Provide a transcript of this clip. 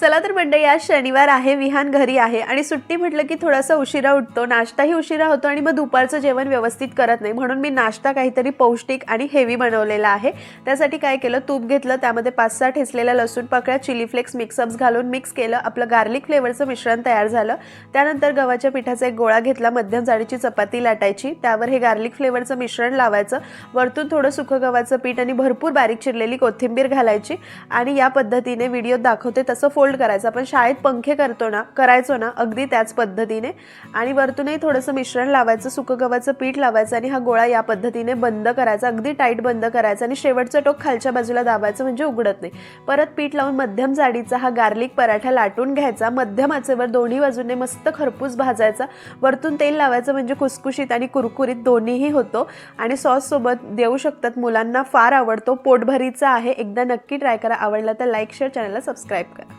चला तर मंडळी, आज शनिवार आहे, विहान घरी आहे आणि सुट्टी म्हटलं की थोडासा उशिरा उठतो, नाश्ताही उशिरा होतो आणि मग दुपारचं जेवण व्यवस्थित करत नाही. म्हणून मी नाश्ता काहीतरी पौष्टिक आणि हेवी बनवलेला आहे. त्यासाठी काय केलं, तूप घेतलं, त्यामध्ये 5-6 ठेचलेल्या लसूण पाकळ्या, चिली फ्लेक्स मिक्सअप्स घालून मिक्स केलं. आपलं गार्लिक फ्लेवरचं मिश्रण तयार झालं. त्यानंतर गव्हाच्या पिठाचा एक गोळा घेतला, मध्यम जाडीची चपाती लाटायची, त्यावर हे गार्लिक फ्लेवरचं मिश्रण लावायचं, वरतून थोडं सुकं गव्हाचं पीठ आणि भरपूर बारीक चिरलेली कोथिंबीर घालायची आणि या पद्धतीने व्हिडिओत दाखवते तसं फोल्ड करायचं. आपण शाळेत पंखे करायचो ना, अगदी त्याच पद्धतीने. आणि वरतूनही थोडंसं मिश्रण लावायचं, सुकं गव्हाचं पीठ लावायचं आणि हा गोळा या पद्धतीने बंद करायचा, अगदी टाईट बंद करायचा आणि शेवटचं टोक खालच्या बाजूला दाबायचं म्हणजे उघडत नाही. परत पीठ लावून मध्यम जाडीचा हा गार्लिक पराठा लाटून घ्यायचा, मध्यम आचेवर दोन्ही बाजूने मस्त खरपूस भाजायचा. वरतून तेल लावायचं म्हणजे खुसखुशीत आणि कुरकुरीत दोन्हीही होतो. आणि सॉस सोबत देऊ शकतात, मुलांना फार आवडतो, पोटभरीचा आहे. एकदा नक्की ट्राय करा. आवडला तर लाईक, शेअर, चॅनलला सबस्क्राईब करा.